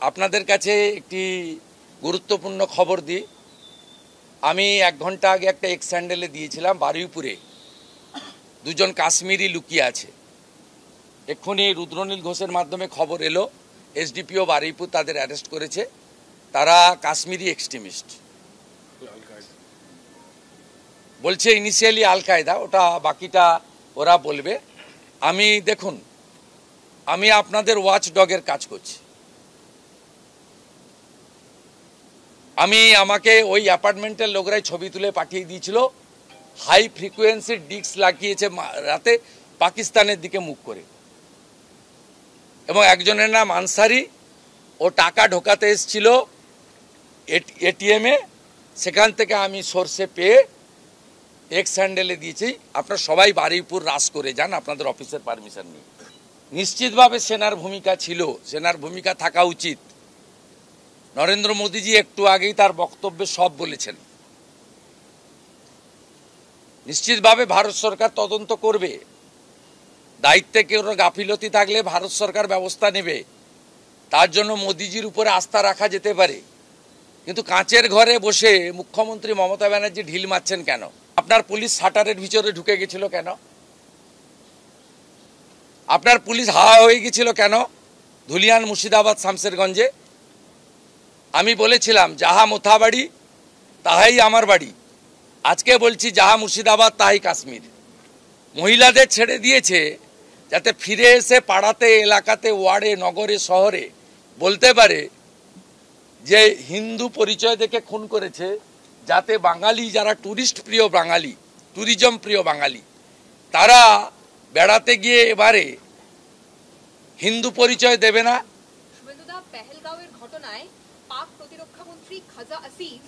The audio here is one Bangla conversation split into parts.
আপনাদের কাছে একটি গুরুত্বপূর্ণ খবর দিই। আমি 1 ঘন্টা আগে একটা এক্স হ্যান্ডেলে দিয়েছিলাম, বারুইপুরে দুজন কাশ্মীরি লুকিয়ে আছে। এক্ষুনি রুদ্রনীল ঘোষের মাধ্যমে খবর এলো, এসডিপিও বারুইপুর তাদের অ্যারেস্ট করেছে। তারা কাশ্মীরি এক্সট্রিমিস্ট বলছে, ইনিশিয়ালি আল কায়দা, ওটা বাকিটা ওরা বলবে। দেখুন, আমি আপনাদের ওয়াচ ডগের কাজ করছি। আমাকে ওই অ্যাপার্টমেন্টের লোকরাই ছবি তুলে পাঠিয়ে দিয়েছিল, হাই ফ্রিকোয়েন্সির ডিস্ক লাগিয়েছে রাতে পাকিস্তানের দিকে মুখ করে, এবং একজনের নাম আনসারি, ও টাকা ঢোকাতে এসেছিল এটিএমে, সেখান থেকে আমি সোর্সে পেয়ে এক্স হ্যান্ডেলে দিয়েছি। আপনারা সবাই বারুইপুর রাস করে যান আপনাদের অফিসের পারমিশন নিয়ে। নিশ্চিতভাবে সেনার ভূমিকা ছিল, সেনার ভূমিকা থাকা উচিত। নরেন্দ্র মোদীজি একটু আগেই তার বক্তব্যে সব বলেছেন। নিশ্চিতভাবে ভারত সরকার তদন্ত করবে, দায়িত্বে কেউ গাফিলতি থাকলে ভারত সরকার ব্যবস্থা নেবে। তার জন্য মোদীজির উপরে আস্থা রাখা যেতে পারে, কিন্তু কাঁচের ঘরে বসে মুখ্যমন্ত্রী মমতা ব্যানার্জি ঢিল মারছেন কেন? আপনার পুলিশ শাটারের ভিতরে ঢুকে গেছিল কেন? আপনার পুলিশ হাওয়া হয়ে গেছিল কেন ধুলিয়ান, মুর্শিদাবাদ, শামসেরগঞ্জে? আমি বলেছিলাম, যাহা মোথা বাড়ি তাহাই আমার বাড়ি। আজকে বলছি, যাহা মুর্শিদাবাদ তাহাই কাশ্মীর। মহিলাদের ছেড়ে দিয়েছে যাতে ফিরে এসে পাড়াতে, এলাকাতে, ওয়ার্ডে, নগরে, শহরে বলতে পারে যে হিন্দু পরিচয় দেখে খুন করেছে, যাতে বাঙালি যারা টুরিস্ট প্রিয় বাঙালি, ট্যুরিজম প্রিয় বাঙালি, তারা বেড়াতে গিয়ে এবারে হিন্দু পরিচয় দেবে না। শুভেন্দুদা, পেহেলগাঁওয়ের ঘটনায় পাক প্রতিরক্ষা মন্ত্রী খাজা আসিফ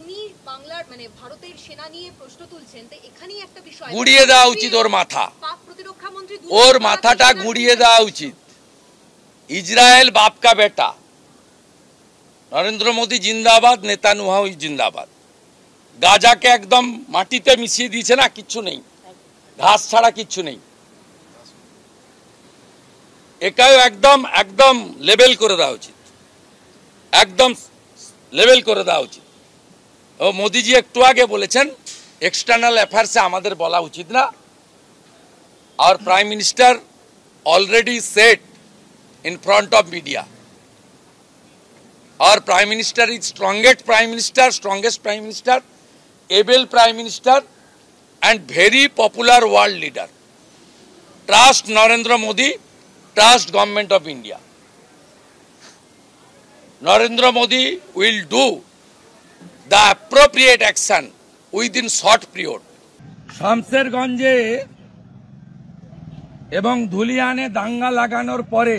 উনি বাংলার ভারতের সেনা নিয়ে প্রশ্ন তুলছেন, তো এখানেই একটা বিষয় গুড়িয়ে দেওয়া উচিত ওর মাথা। পাক প্রতিরক্ষা মন্ত্রী ওর মাথাটা গুড়িয়ে দেওয়া উচিত। ইসরায়েল বাপ কা বেটা। নরেন্দ্র মোদী জিন্দাবাদ, নেতানিয়াহু জিন্দাবাদ। গাজাকে একদম মাটিতে মিশিয়ে দিয়েছে না, কিচ্ছু নেই, ঘাস ছাড়া কিচ্ছু নেই। এটাও একদম একদম লেবেল করে দেওয়া উচিত, একদম লেবেল করে দেওয়া উচিত। ও মোদিজি একটু আগে বলেছেন, এক্সটার্নাল অ্যাফেয়ার্সে আমাদের বলা উচিত না। আর prime minister already said in front of media. Our Prime Minister is strongest Prime Minister, able Prime Minister, and very popular world leader. Trust Narendra Modi, trust Government of India. Narendra Modi will do the appropriate action within short period. শামসেরগঞ্জে এবং ধুলিয়ানে দাঙ্গা লাগানোর পরে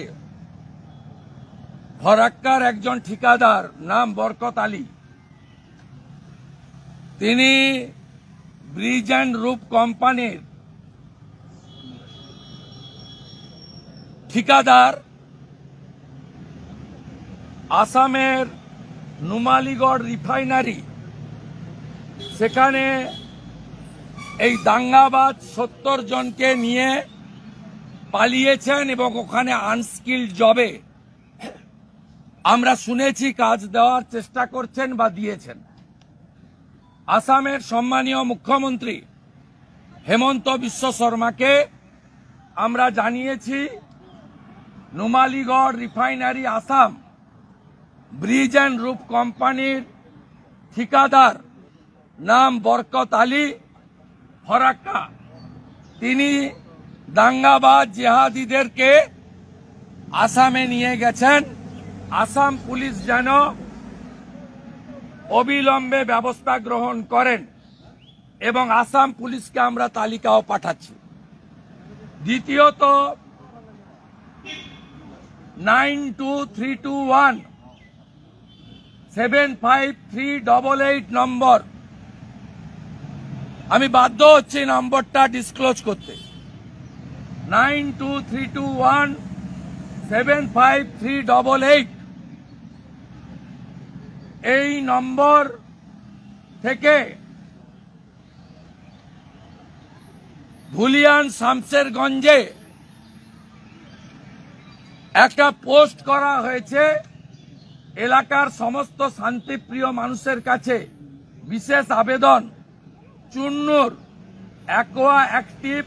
ফরাক্কার একজন ঠিকাদার নাম বরকত আলী, তিনি ব্রিজ অ্যান্ড রুফ কোম্পানির ঠিকাদার, আসামের নুমালীগড় রিফাইনারি, সেখানে এই দাঙ্গাবাজ 70 জনকে নিয়ে পালিয়েছেন এবং ওখানে আনস্কিল্ড জবে আমরা শুনেছি কাজ দেওয়ার চেষ্টা করছেন বা দিয়েছেন। আসামের সম্মানীয় মুখ্যমন্ত্রী হেমন্ত বিশ্ব শর্মাকে আমরা জানিয়েছি, Numaligarh refinery Assam bridge and roof কোম্পানির ঠিকাদার নাম বরকত আলী ফরাক্কা, তিনি দাঙ্গাবাজ জিহাদিদেরকে আসামে নিয়ে গেছেন। আসাম পুলিশ যেন অবিলম্বে ব্যবস্থা গ্রহণ করেন, এবং আসাম পুলিশকে আমরা তালিকাও পাঠাচ্ছি। দ্বিতীয়ত, 9232175388 নম্বর, আমি বাধ্য হচ্ছি নম্বরটা ডিসক্লোজ করতে। 9232175388 এই নম্বর থেকে ধুলিয়ান শামসেরগঞ্জে একটা পোস্ট করা হয়েছে এলাকার সমস্ত শান্তিপ্রিয় মানুষের কাছে বিশেষ আবেদন, চুন্নুর অ্যাকোয়া অ্যাক্টিভ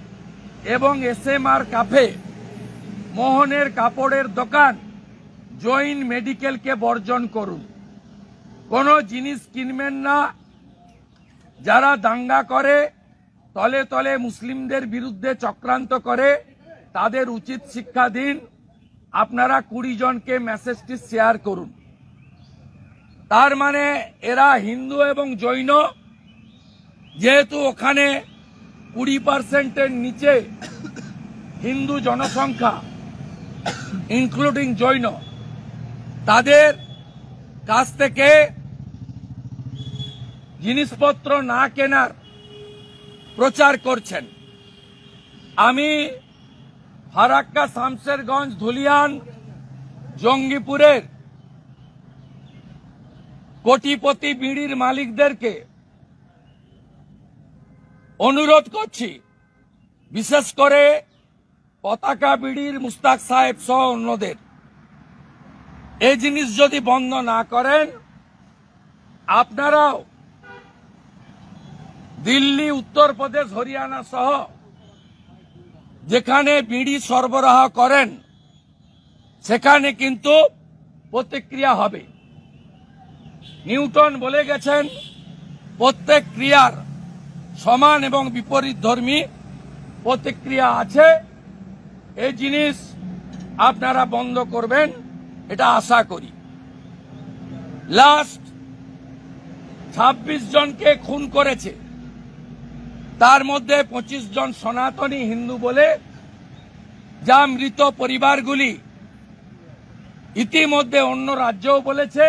এবং এসএমআর কাফে, মোহনের কাপড়ের দোকান, জৈন মেডিকেলকে বর্জন করুন। কোনো জিনিস কিনবেন না। যারা দাঙ্গা করে, তলে তলে মুসলিমদের বিরুদ্ধে চক্রান্ত করে, তাদের উচিত শিক্ষা দিন। আপনারা 20 জনকে মেসেজটি শেয়ার করুন। তার মানে এরা হিন্দু এবং জৈন, যেহেতু ওখানে 20%-এর নিচে হিন্দু জনসংখ্যা ইনক্লুডিং জৈন, তাদের কাছ থেকে জিনিসপত্র না কেনার প্রচার করছেন। আমি ফারাক্কা, শামশেরগঞ্জ, ধুলিয়ান, জঙ্গিপুরের কোটিপতি বিড়ির মালিকদেরকে অনুরোধ করছি, বিশেষ করে পতাকা বিড়ির মুস্তাক সাহেব সহ অন্যদের, এই জিনিস যদি বন্ধ না করেন, আপনারাও দিল্লি, উত্তরপ্রদেশ, হরিয়ানা সহ যেখানে বিড়ি সরবরাহ করেন সেখানে কিন্তু প্রতিক্রিয়া হবে। নিউটন বলে গেছেন, প্রত্যেক ক্রিয়ার সমান এবং বিপরীত ধর্মী প্রতিক্রিয়া আছে। এই জিনিস আপনারা বন্ধ করবেন, এটা আশা করি। লাস্ট 26 জনকে খুন করেছে, তার মধ্যে 25 জন সনাতনী হিন্দু বলে, যা মৃত পরিবারগুলি ইতিমধ্যে অন্য রাজ্যও বলেছে,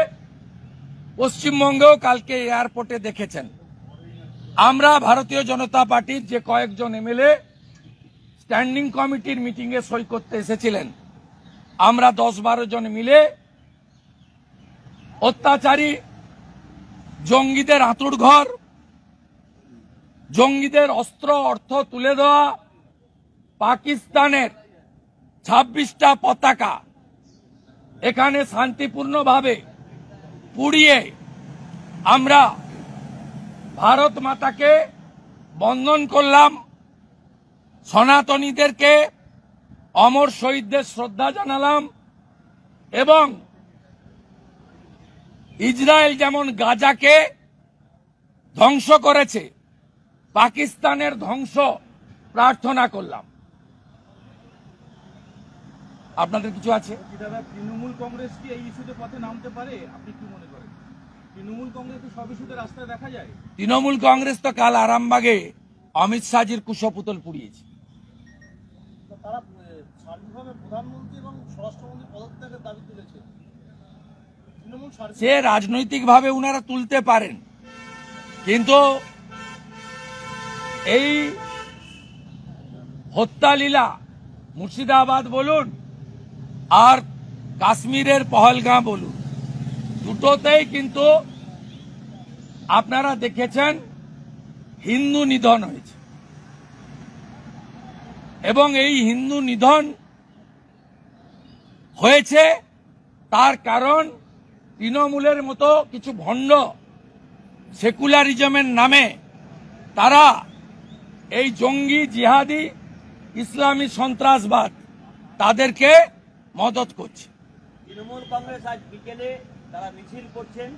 পশ্চিমবঙ্গেও কালকে এয়ারপোর্টে দেখেছেন। আমরা ভারতীয় জনতা পার্টির যে কয়েকজন এমএলএ স্ট্যান্ডিং কমিটির মিটিংয়ে সই করতে এসেছিলেন, আমরা 10-12 জন মিলে অত্যাচারী জঙ্গিদের আঁতুড় ঘর, জঙ্গিদের অস্ত্র অর্থ তুলে দেওয়া, পাকিস্তানের 26টা পতাকা এখানে শান্তিপূর্ণভাবে পুড়িয়ে আমরা ভারত মাতাকে বন্দন করলাম, সনাতনীদেরকে, অমর শহীদদের শ্রদ্ধা জানালাম। এবং ইসরায়েল যেমন গাজাকে ধ্বংস করেছে, পাকিস্তানের ধ্বংস প্রার্থনা করলাম। আপনাদের কিছু আছে? দাদা, তৃণমূল কংগ্রেস কি এই ইস্যুতে পথে নামতে পারে? আপনি কি মনে করেন? তৃণমূল কংগ্রেস তো সব ইস্যুতে রাস্তায় দেখা যায়। তৃণমূল কংগ্রেস তো কাল আরামবাগে অমিত শাহজির কুশপুতল পুড়িয়েছে। তারা সার্বিকভাবে প্রধানমন্ত্রী এবং স্বরাষ্ট্রমন্ত্রী পদত্যাগের দাবি তুলেছে। তৃণমূল সে রাজনৈতিকভাবে উনারা তুলতে পারেন, কিন্তু এই হত্যালীলা মুর্শিদাবাদ বলুন আর কাশ্মীরের পহলগাঁও বলুন, দুটোতেই কিন্তু আপনারা দেখেছেন হিন্দু নিধন হয়েছে। এবং এই হিন্দু নিধন হয়েছে তার কারণ তৃণমূলের মতো কিছু ভণ্ড সেকুলারিজমের নামে তারা এই জঙ্গি, জিহাদি, ইসলামী সন্ত্রাসবাদ তাদেরকে মদত করছে। তৃণমূল কংগ্রেস আজ বিকেলে তারা মিছিল করছেন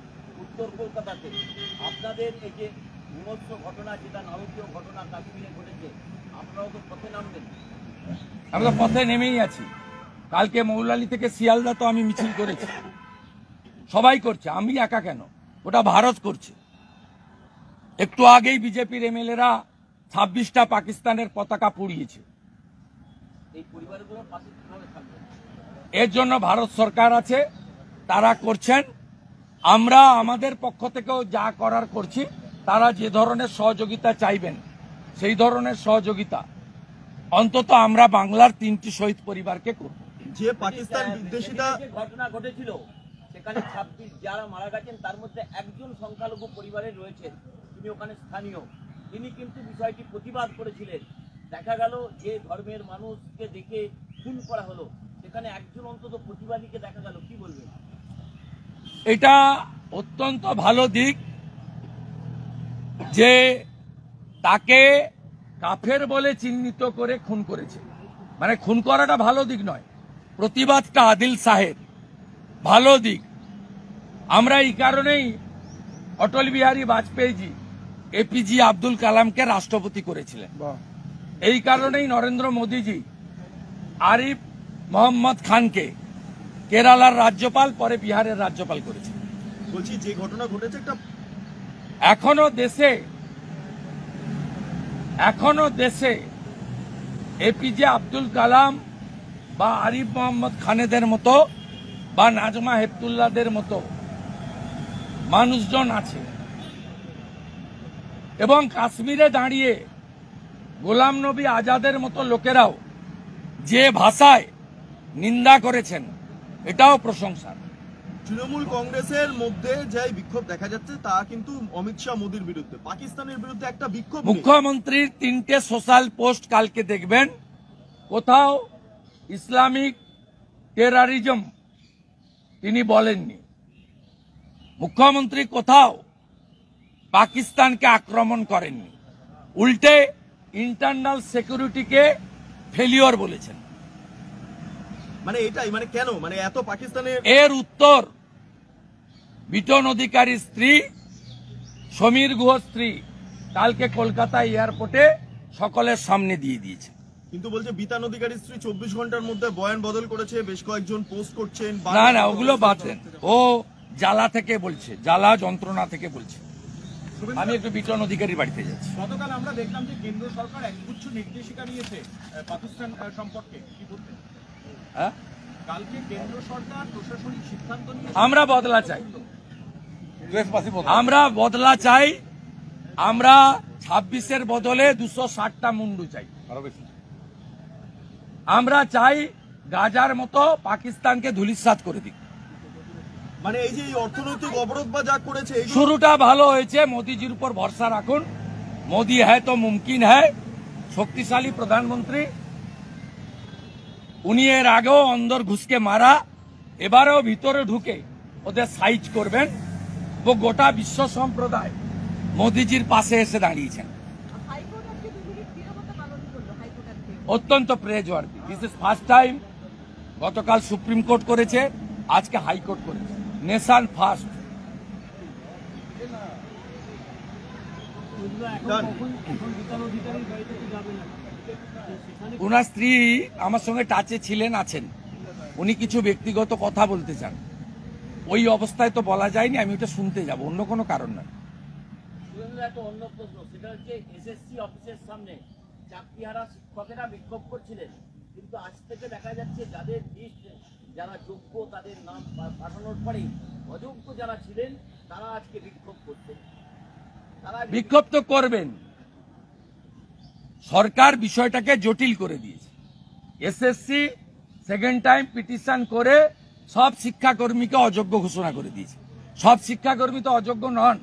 উত্তর কলকাতাতে। আপনাদের এই যে বিভৎস ঘটনা, যেটা নারকীয় ঘটনা কাশ্মীরে ঘটেছে, আপনারাও তো পথে নামবেন? আমি তো পথে নেমেই আছি। কালকে মৌলালি থেকে শিয়ালদা তো আমি মিছিল করেছি, সবাই করছে, আমি একা কেন, ওটা ভারত করছে। একটু আগেই বিজেপির এমএলএরা 26টা পাকিস্তানের পতাকা পুড়িয়েছে। এই পরিবারগুলোর পাশে কিভাবে থাকবেন? এর জন্য ভারত সরকার আছে, তারা করছেন। আমরা আমাদের পক্ষ থেকেও যা করার করছি। তারা যে ধরনের সহযোগিতা চাইবেন সেই ধরনের সহযোগিতা অন্তত আমরা বাংলার 3টি শহীদ পরিবারকে করব। যে পাকিস্তান বিদ্বেষীরা যে ঘটনা ঘটেছিল সেখানে 26 যারা মারা গেছেন তার মধ্যে একজন সংখ্যালঘু পরিবারের রয়েছেন, তিনি ওখানে স্থানীয়। তিনি কিন্তু বিষয়টি প্রতিবাদ করেছিলেন। দেখা গেল যে ধর্মের মানুষকে দেখে খুন করা হলো, সেখানে একজন অন্তত প্রতিবাদীকে দেখা গেল, কি বলবেন? এটা অত্যন্ত ভালো দিক যে তাকে কাফের বলে চিহ্নিত করে খুন করেছে। মানে খুন করাটা ভালো দিক নয়, প্রতিবাদটা আদিল সাহেব ভালো দিক। আমরা এই কারণেই অটল বিহারী বাজপেয়ীজি এপিজি আব্দুল কালামকে রাষ্ট্রপতি করেছিলেন। এই কারণেই নরেন্দ্র মোদীজি আরিফ মোহাম্মদ খানকে কেরালার রাজ্যপাল, পরে বিহারের রাজ্যপাল করেছে। বলছি যে ঘটনা ঘটেছে একটা এখনো দেশে এপিজে আব্দুল কালাম বা আরিফ মোহাম্মদ খানেদের মতো বা নাজমা হেপতুল্লাহদের মতো মানুষজন আছে, এবং কাশ্মীরে দাঁড়িয়ে গোলাম নবী আজাদের মতো লোকেরাও যে ভাষায় নিন্দা করেছেন, এটাও প্রশংসা। তৃণমূল কংগ্রেসের মধ্যে যে বিক্ষোভ দেখা যাচ্ছে তা কিন্তু অমিত শাহ মোদীর বিরুদ্ধে, পাকিস্তানের বিরুদ্ধে একটা বিক্ষোভ নেই। মুখ্যমন্ত্রীর 3টে সোশ্যাল পোস্ট কালকে দেখবেন, কোথাও ইসলামিক টেরারিজম তিনি বলেননি। মুখ্যমন্ত্রী কোথাও পাকিস্তানকে আক্রমণ করেননি, উল্টে ইন্টারনাল সিকিউরিটিকে ফেলিওর বলেছেন। মানে এটাই, মানে কেন, মানে এত পাকিস্তানের এর উত্তর বিটন অধিকারীর স্ত্রী, সমীর গুহ স্ত্রী কালকে কলকাতা এয়ারপোর্টে সকলের সামনে দিয়ে দিয়েছে। কিন্তু বলছে বিতান অধিকারীর স্ত্রী 24 ঘন্টার মধ্যে বয়ান বদল করেছে, বেশ কয়েকজন পোস্ট করছেন। না, ওগুলো বাদ দেন, ও জ্বালা থেকে বলছে, জ্বালা যন্ত্রণা থেকে বলছে। আমি একটু বিটন অধিকারীর বাড়িতে যাচ্ছি। গতকাল আমরা দেখলাম যে কেন্দ্র সরকার একগুচ্ছ নির্দেশিকা নিয়েছে পাকিস্তান সম্পর্কে, কি বলতে? হ্যাঁ, কালকে কেন্দ্র সরকার প্রশাসনিক সিদ্ধান্ত নিয়ে আমরা বদলা চাই, আমরা বদলা চাই। আমরা 26-এর বদলে 260টা মুন্ডু চাই। আমরা চাই গাজার মতো পাকিস্তানকে ধূলিসাৎ করে দিক। মানে এই যে অর্থনৈতিক অবরোধ বা যা করেছে, শুরুটা ভালো হয়েছে, মোদিজির উপর ভরসা রাখুন। মোদি হ্যায় তো মুমকিন হ্যায়, শক্তিশালী প্রধানমন্ত্রী। উনি এর আগেও অন্দর ঘুষকে মারা, এবারেও ভিতরে ঢুকে ওদের সাইজ করবেন। ও গোটা বিশ্ব সম্প্রদায় মোদিজির পাশে এসে দাঁড়িয়েছেন। অত্যন্ত praiseworthy. This is first time. গতকাল সুপ্রিম কোর্ট করেছে, আজকে হাইকোর্ট করেছে। Nation first. ওনার স্ত্রী আমার সঙ্গে টাচে ছিলেন, আছেন। উনি কিছু ব্যক্তিগত কথা বলতে চান, ওই অবস্থায় তো বলা যায়নি, আমি ওটা শুনতে যাব, অন্য কোনো কারণ নয়। একটা অন্য প্রশ্ন, সেটা হচ্ছে এসএসসি অফিসের সামনে চাকরিহারা শিক্ষকেরা বিক্ষোভ করছিলেন, কিন্তু আজ থেকে দেখা যাচ্ছে যাদের লিস্ট, যারা যোগ্য তাদের নাম পাঠানোর পরেই অযোগ্য যারা ছিলেন তারা আজকে বিক্ষোভ করছেন। বিক্ষোভ তো করবেন, সরকার বিষয়টাকে জটিল করে দিয়েছে। এসএসসি সেকেন্ড টাইম পিটিশন করে সব শিক্ষাকর্মীকে অযোগ্য ঘোষণা করে দিয়েছে। সব শিক্ষাকর্মী তো অযোগ্য নন।